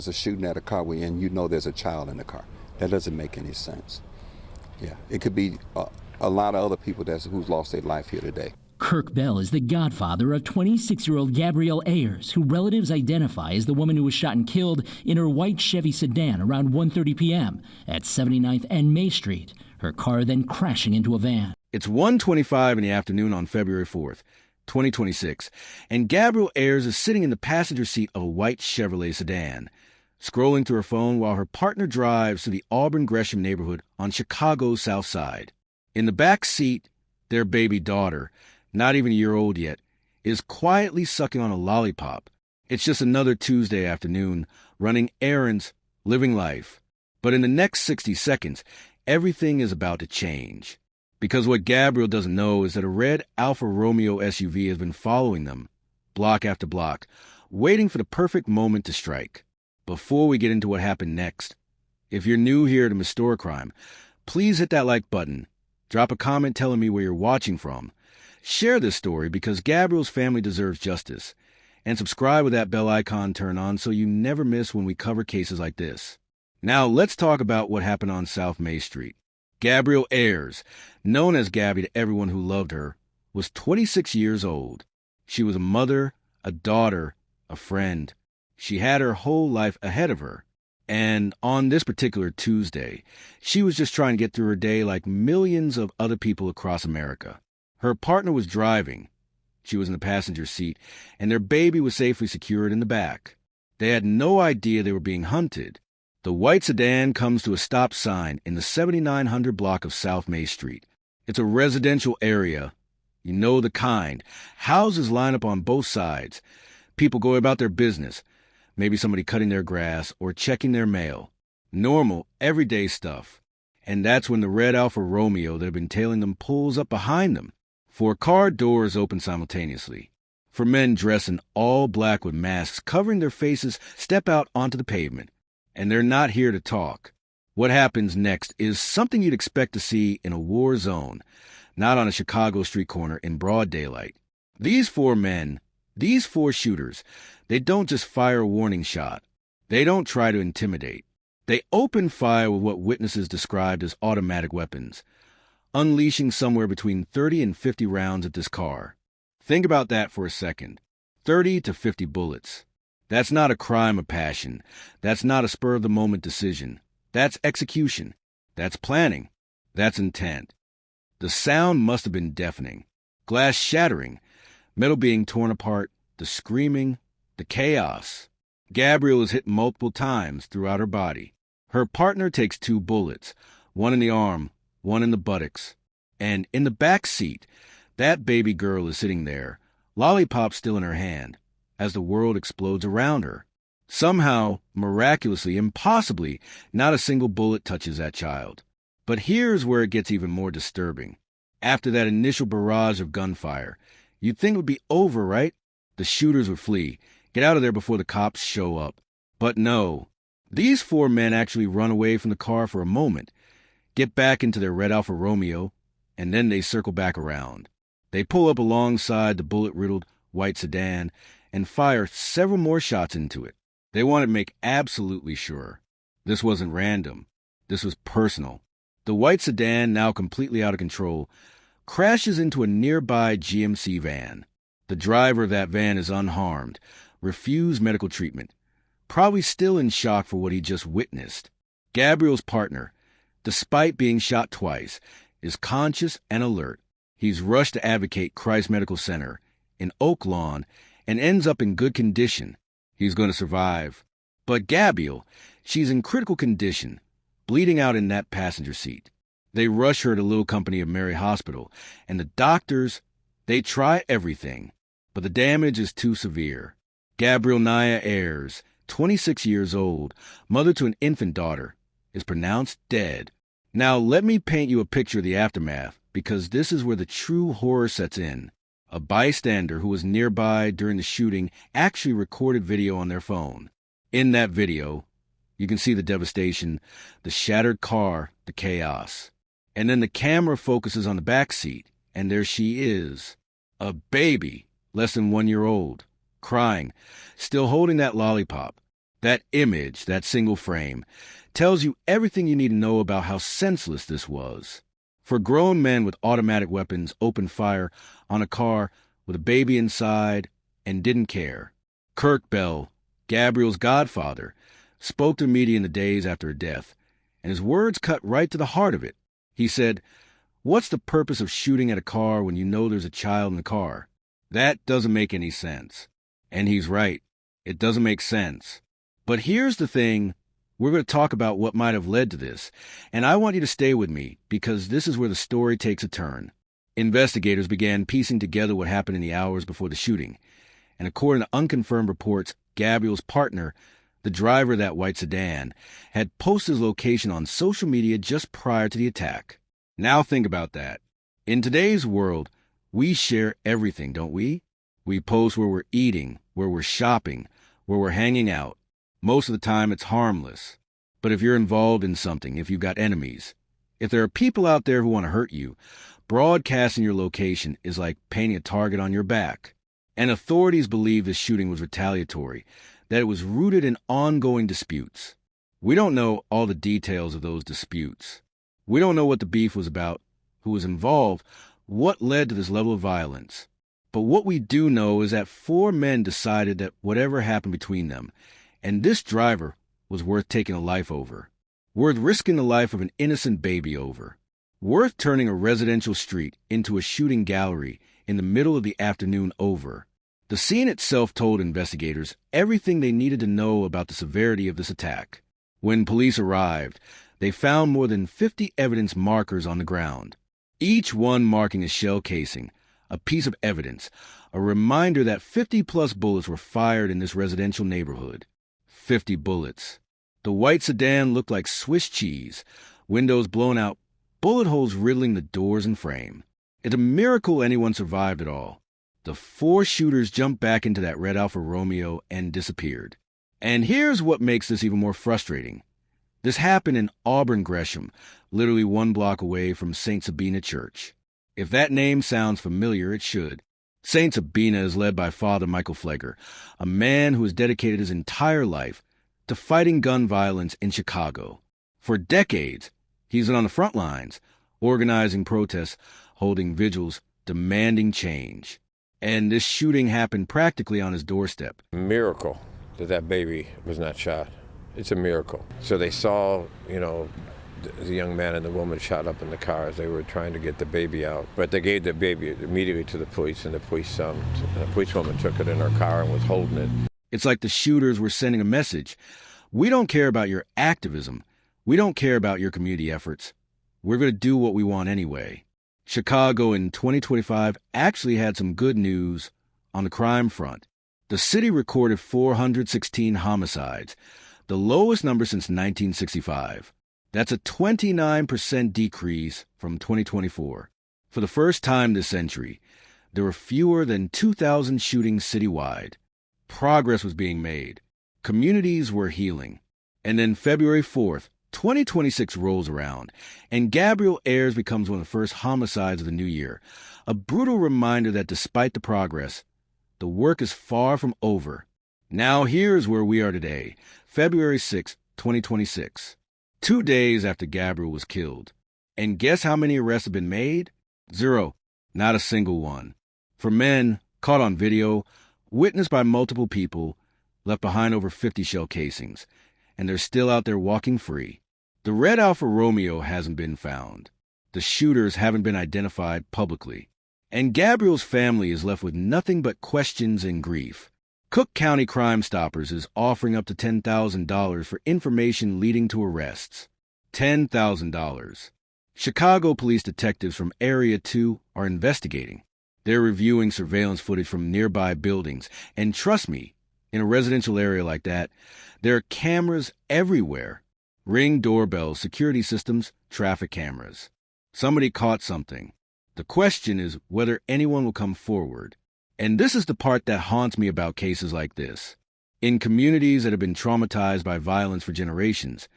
There's a shooting at a car and you know there's a child in the car. That doesn't make any sense. Yeah, it could be a lot of other people who's lost their life here today. Kirk Bell is the godfather of 26-year-old Gabryel Ayres, who relatives identify as the woman who was shot and killed in her white Chevy sedan around 1:30 p.m. at 79th and May Street, her car then crashing into a van. It's 1:25 in the afternoon on February 4th, 2026, and Gabryel Ayres is sitting in the passenger seat of a white Chevrolet sedan, scrolling through her phone while her partner drives to the Auburn Gresham neighborhood on Chicago's South Side. In the back seat, their baby daughter, not even a year old yet, is quietly sucking on a lollipop. It's just another Tuesday afternoon, running errands, living life. But in the next 60 seconds, everything is about to change. Because what Gabryel doesn't know is that a red Alfa Romeo SUV has been following them, block after block, waiting for the perfect moment to strike. Before we get into what happened next, if you're new here to Mystora Crime, please hit that like button, drop a comment telling me where you're watching from, share this story because Gabryel's family deserves justice, and subscribe with that bell icon turned on so you never miss when we cover cases like this. Now let's talk about what happened on South May Street. Gabryel Ayres, known as Gabby to everyone who loved her, was 26 years old. She was a mother, a daughter, a friend. She had her whole life ahead of her. And on this particular Tuesday, she was just trying to get through her day like millions of other people across America. Her partner was driving. She was in the passenger seat, and their baby was safely secured in the back. They had no idea they were being hunted. The white sedan comes to a stop sign in the 7900 block of South May Street. It's a residential area. You know the kind. Houses line up on both sides. People go about their business. Maybe somebody cutting their grass or checking their mail. Normal, everyday stuff. And that's when the red Alfa Romeo that had been tailing them pulls up behind them. 4 car doors open simultaneously. 4 men dressed in all black with masks covering their faces step out onto the pavement. And they're not here to talk. What happens next is something you'd expect to see in a war zone, not on a Chicago street corner in broad daylight. These 4 men, these 4 shooters, they don't just fire a warning shot. They don't try to intimidate. They open fire with what witnesses described as automatic weapons, unleashing somewhere between 30 and 50 rounds at this car. Think about that for a second. 30 to 50 bullets. That's not a crime of passion. That's not a spur-of-the-moment decision. That's execution. That's planning. That's intent. The sound must have been deafening. Glass shattering. Metal being torn apart. The screaming. The chaos. Gabryel is hit multiple times throughout her body. Her partner takes 2 bullets. One in the arm. One in the buttocks. And in the back seat, that baby girl is sitting there, lollipop still in her hand, as the world explodes around her. Somehow, miraculously, impossibly, not a single bullet touches that child. But here's where it gets even more disturbing. After that initial barrage of gunfire, you'd think it would be over, right? The shooters would flee, get out of there before the cops show up. But no. These 4 men actually run away from the car for a moment, get back into their red Alfa Romeo, and then they circle back around. They pull up alongside the bullet-riddled white sedan and fire several more shots into it. They wanted to make absolutely sure. This wasn't random. This was personal. The white sedan, now completely out of control, crashes into a nearby GMC van. The driver of that van is unharmed, refused medical treatment, probably still in shock for what he just witnessed. Gabryel's partner, despite being shot twice, is conscious and alert. He's rushed to Advocate Christ Medical Center in Oak Lawn and ends up in good condition. He's going to survive. But Gabryel, she's in critical condition, bleeding out in that passenger seat. They rush her to Little Company of Mary Hospital, and the doctors, they try everything, but the damage is too severe. Gabryel Ayres, 26 years old, mother to an infant daughter, is pronounced dead. Now let me paint you a picture of the aftermath, because this is where the true horror sets in. A bystander who was nearby during the shooting actually recorded video on their phone. In that video, you can see the devastation, the shattered car, the chaos. And then the camera focuses on the back seat, and there she is, a baby, less than 1 year old, crying, still holding that lollipop. That image, that single frame, tells you everything you need to know about how senseless this was. For grown men with automatic weapons opened fire on a car with a baby inside and didn't care. Kirk Bell, Gabryel's godfather, spoke to the media in the days after her death, and his words cut right to the heart of it. He said, "What's the purpose of shooting at a car when you know there's a child in the car? That doesn't make any sense." And he's right. It doesn't make sense. But here's the thing. We're going to talk about what might have led to this, and I want you to stay with me because this is where the story takes a turn. Investigators began piecing together what happened in the hours before the shooting, and according to unconfirmed reports, Gabryel's partner, the driver of that white sedan, had posted his location on social media just prior to the attack. Now think about that. In today's world, we share everything, don't we? We post where we're eating, where we're shopping, where we're hanging out. Most of the time, it's harmless. But if you're involved in something, if you've got enemies, if there are people out there who want to hurt you, broadcasting your location is like painting a target on your back. And authorities believe this shooting was retaliatory, that it was rooted in ongoing disputes. We don't know all the details of those disputes. We don't know what the beef was about, who was involved, what led to this level of violence. But what we do know is that 4 men decided that whatever happened between them, and this driver was worth taking a life over, worth risking the life of an innocent baby over, worth turning a residential street into a shooting gallery in the middle of the afternoon over. The scene itself told investigators everything they needed to know about the severity of this attack. When police arrived, they found more than 50 evidence markers on the ground, each one marking a shell casing, a piece of evidence, a reminder that 50-plus bullets were fired in this residential neighborhood. 50 bullets. The white sedan looked like Swiss cheese, windows blown out, bullet holes riddling the doors and frame. It's a miracle anyone survived at all. The 4 shooters jumped back into that red Alfa Romeo and disappeared. And here's what makes this even more frustrating. This happened in Auburn, Gresham, literally 1 block away from St. Sabina Church. If that name sounds familiar, it should. St. Sabina is led by Father Michael Flegger, a man who has dedicated his entire life to fighting gun violence in Chicago. For decades, he's been on the front lines, organizing protests, holding vigils, demanding change. And this shooting happened practically on his doorstep. Miracle that baby was not shot. It's a miracle. So they saw, the young man and the woman shot up in the car as they were trying to get the baby out. But they gave the baby immediately to the police, and the policewoman took it in her car and was holding it. It's like the shooters were sending a message. We don't care about your activism. We don't care about your community efforts. We're going to do what we want anyway. Chicago in 2025 actually had some good news on the crime front. The city recorded 416 homicides, the lowest number since 1965. That's a 29% decrease from 2024. For the first time this century, there were fewer than 2,000 shootings citywide. Progress was being made. Communities were healing. And then February 4th, 2026 rolls around, and Gabryel Ayres becomes one of the first homicides of the new year. A brutal reminder that despite the progress, the work is far from over. Now here's where we are today, February 6th, 2026. 2 days after Gabryel was killed. And guess how many arrests have been made? 0. Not a single one. For men caught on video, witnessed by multiple people, left behind over 50 shell casings, and they're still out there walking free. The red Alfa Romeo hasn't been found. The shooters haven't been identified publicly. And Gabryel's family is left with nothing but questions and grief. Cook County Crime Stoppers is offering up to $10,000 for information leading to arrests. $10,000. Chicago police detectives from Area 2 are investigating. They're reviewing surveillance footage from nearby buildings. And trust me, in a residential area like that, there are cameras everywhere. Ring doorbells, security systems, traffic cameras. Somebody caught something. The question is whether anyone will come forward. And this is the part that haunts me about cases like this. In communities that have been traumatized by violence for generations,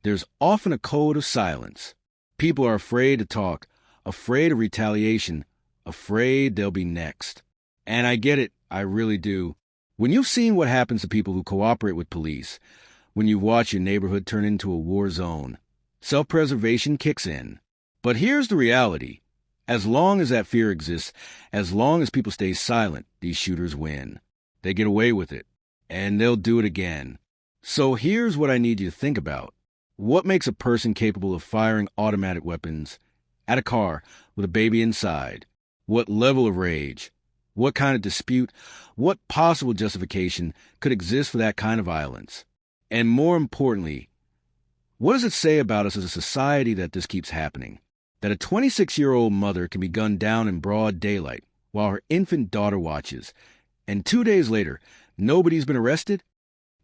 there's often a code of silence. People are afraid to talk, afraid of retaliation, afraid they'll be next. And I get it, I really do. When you've seen what happens to people who cooperate with police, when you watch your neighborhood turn into a war zone, self-preservation kicks in. But here's the reality. As long as that fear exists, as long as people stay silent, these shooters win. They get away with it, and they'll do it again. So here's what I need you to think about. What makes a person capable of firing automatic weapons at a car with a baby inside? What level of rage? What kind of dispute? What possible justification could exist for that kind of violence? And more importantly, what does it say about us as a society that this keeps happening? That a 26-year-old mother can be gunned down in broad daylight while her infant daughter watches, and 2 days later, nobody's been arrested?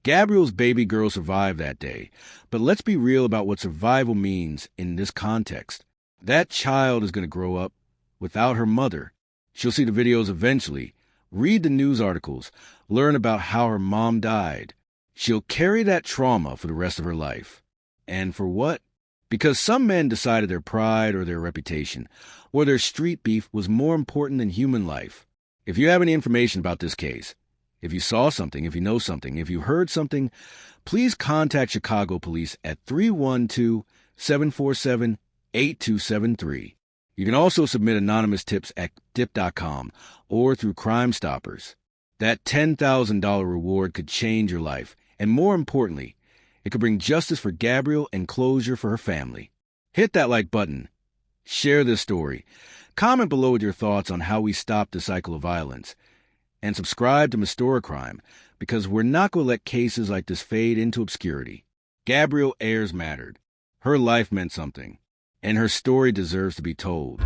Gabryel's baby girl survived that day, but let's be real about what survival means in this context. That child is going to grow up without her mother. She'll see the videos eventually, read the news articles, learn about how her mom died. She'll carry that trauma for the rest of her life. And for what? Because some men decided their pride or their reputation or their street beef was more important than human life. If you have any information about this case, if you saw something, if you know something, if you heard something, please contact Chicago Police at 312-747-8273. You can also submit anonymous tips at dip.com or through Crime Stoppers. That $10,000 reward could change your life, and more importantly, it could bring justice for Gabryel and closure for her family. Hit that like button. Share this story. Comment below with your thoughts on how we stop the cycle of violence. And subscribe to Mystora Crime, because we're not going to let cases like this fade into obscurity. Gabryel Ayres mattered. Her life meant something, and her story deserves to be told.